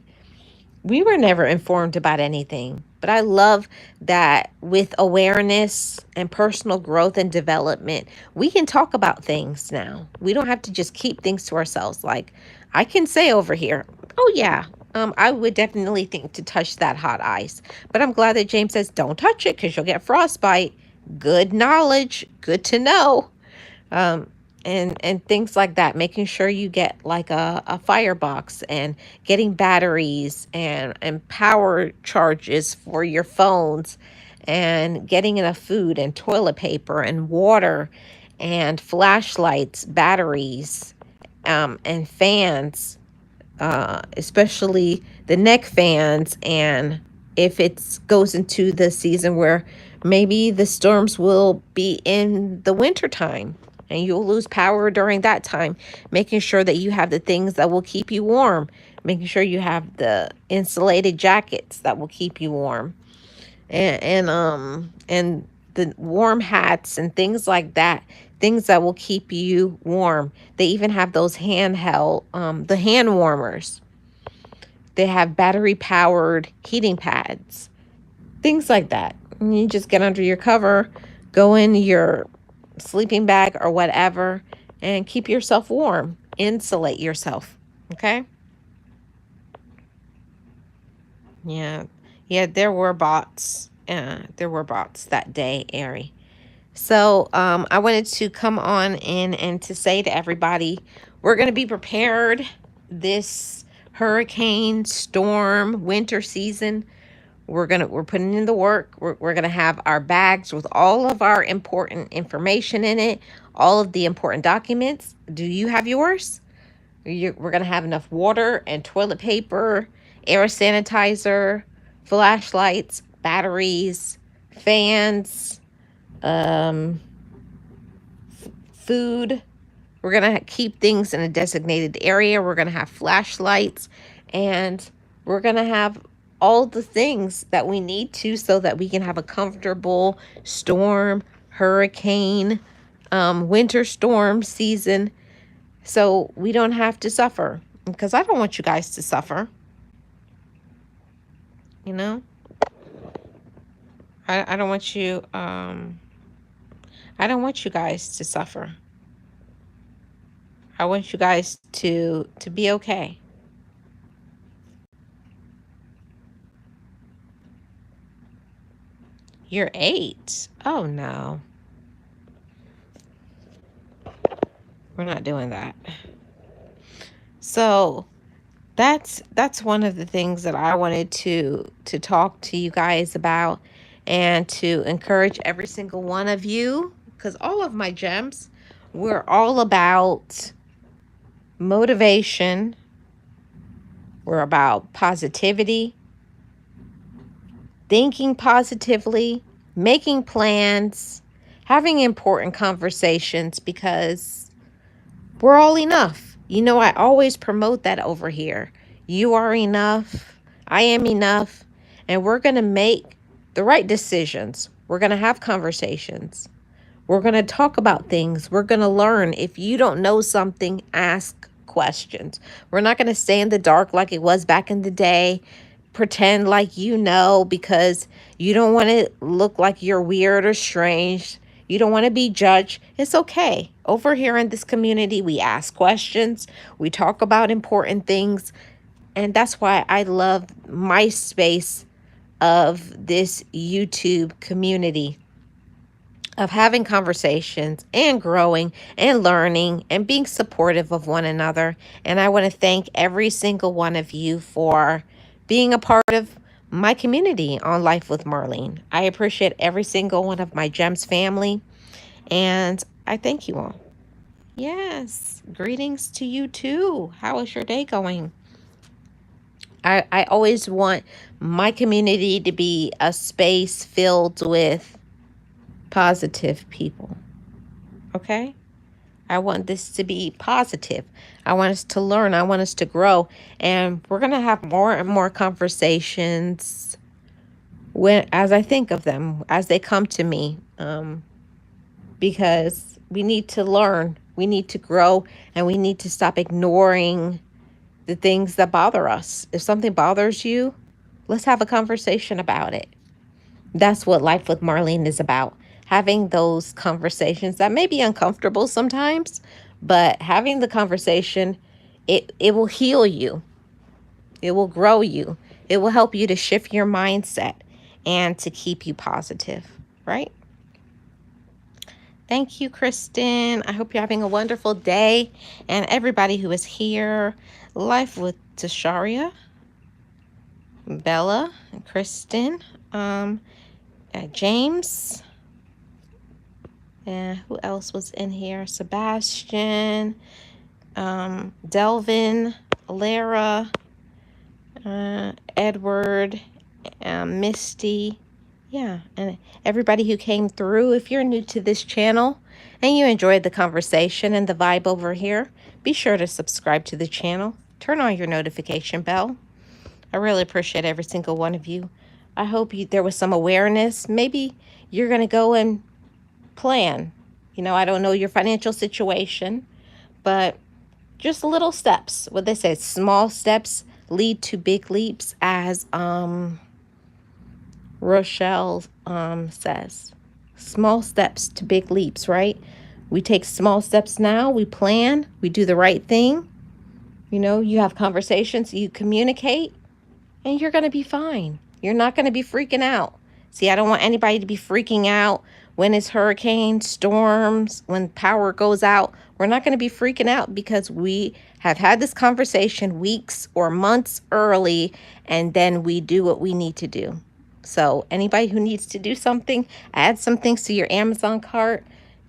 we were never informed about anything. But I love that with awareness and personal growth and development, we can talk about things now. We don't have to just keep things to ourselves. Like I can say over here, oh yeah, I would definitely think to touch that hot ice. But I'm glad that James says don't touch it because you'll get frostbite. Good knowledge, good to know. Um, and things like that, making sure you get like a firebox and getting batteries and power charges for your phones and getting enough food and toilet paper and water and flashlights, batteries, and fans, especially the neck fans. And if it goes into the season where maybe the storms will be in the winter time and you'll lose power during that time, making sure that you have the things that will keep you warm, making sure you have the insulated jackets that will keep you warm, and the warm hats and things like that, things that will keep you warm. They even have those handheld the hand warmers. They have battery powered heating pads, things like that. And you just get under your cover, go in your sleeping bag or whatever, and keep yourself warm, insulate yourself. Okay. Yeah, yeah, there were bots. There were bots that day, Ari. So I wanted to come on in and to say to everybody, we're going to be prepared this hurricane, storm, winter season. We're putting in the work. We're gonna have our bags with all of our important information in it, all of the important documents. Do you have yours? We're going to have enough water and toilet paper, air sanitizer, flashlights, batteries, fans, um, food. We're going to keep things in a designated area. We're going to have flashlights, and we're going to have all the things that we need to so that we can have a comfortable storm, hurricane, winter storm season, so we don't have to suffer, because I don't want you guys to suffer, you know? I don't want you, I don't want you guys to suffer. I want you guys to be okay. You're 8. Oh no. We're not doing that. So that's one of the things that I wanted to talk to you guys about, and to encourage every single one of you, because all of my gems, we're all about motivation. We're about positivity, thinking positively, making plans, having important conversations, because we're all enough. You know, I always promote that over here. You are enough. I am enough. And we're going to make the right decisions. We're going to have conversations. We're going to talk about things. We're going to learn. If you don't know something, ask questions. We're not going to stay in the dark like it was back in the day. Pretend like you know, because you don't want to look like you're weird or strange. You don't want to be judged. It's okay. Over here in this community, we ask questions. We talk about important things. And that's why I love my space of this YouTube community, of having conversations and growing and learning and being supportive of one another. And I want to thank every single one of you for being a part of my community on Life with Marlene. I appreciate every single one of my Gems family, and I thank you all. Yes, greetings to you too. How is your day going? I always want my community to be a space filled with positive people. Okay? I want this to be positive. I want us to learn. I want us to grow. And we're going to have more and more conversations as I think of them, as they come to me. Because we need to learn. We need to grow. And we need to stop ignoring the things that bother us. If something bothers you, let's have a conversation about it. That's what Life with Marlene is about. Having those conversations that may be uncomfortable sometimes, but having the conversation, it will heal you. It will grow you. It will help you to shift your mindset and to keep you positive, right? Thank you, Kristen. I hope you're having a wonderful day. And everybody who is here, Life with Tasharia, Bella, and Kristen, James, and who else was in here? Sebastian, Delvin, Lara, Edward, Misty. Yeah, and everybody who came through. If you're new to this channel and you enjoyed the conversation and the vibe over here, be sure to subscribe to the channel. Turn on your notification bell. I really appreciate every single one of you. I hope there was some awareness. Maybe you're going to go and plan. You know, I don't know your financial situation, but just little steps. What they say, small steps lead to big leaps, as Rochelle says. Small steps to big leaps, right? We take small steps now. We plan. We do the right thing. You know, you have conversations. You communicate. And you're going to be fine. You're not going to be freaking out. See, I don't want anybody to be freaking out when it's hurricanes, storms, when power goes out. We're not going to be freaking out because we have had this conversation weeks or months early, and then we do what we need to do. So anybody who needs to do something, add some things to your Amazon cart,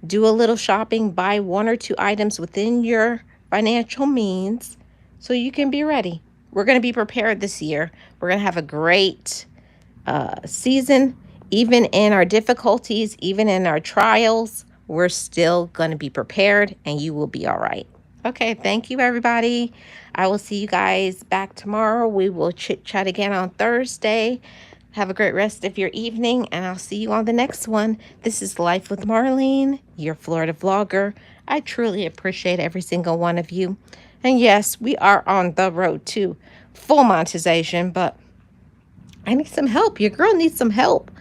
do a little shopping, buy 1 or 2 items within your financial means so you can be ready. We're going to be prepared this year. We're going to have a great season. Even in our difficulties, even in our trials, we're still going to be prepared and you will be all right. Okay, thank you, everybody. I will see you guys back tomorrow. We will chit chat again on Thursday. Have a great rest of your evening, and I'll see you on the next one. This is Life with Marlene, your Florida vlogger. I truly appreciate every single one of you. And yes, we are on the road to full monetization, but I need some help. Your girl needs some help.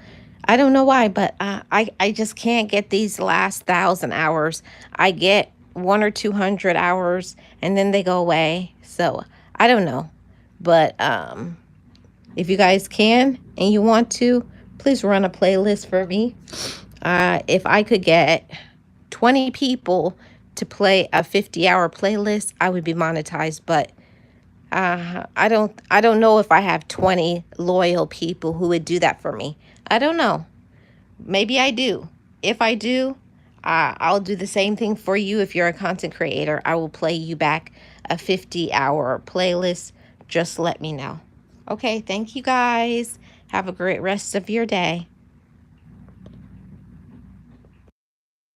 I don't know why, but I just can't get these last 1,000 hours. I get 100 or 200 hours, and then they go away. So I don't know, but if you guys can and you want to, please run a playlist for me. If I could get 20 people to play a 50-hour playlist, I would be monetized. But I don't know if I have 20 loyal people who would do that for me. I don't know. Maybe I do. If I do, I'll do the same thing for you. If you're a content creator, I will play you back a 50-hour playlist. Just let me know. Okay, thank you guys. Have a great rest of your day.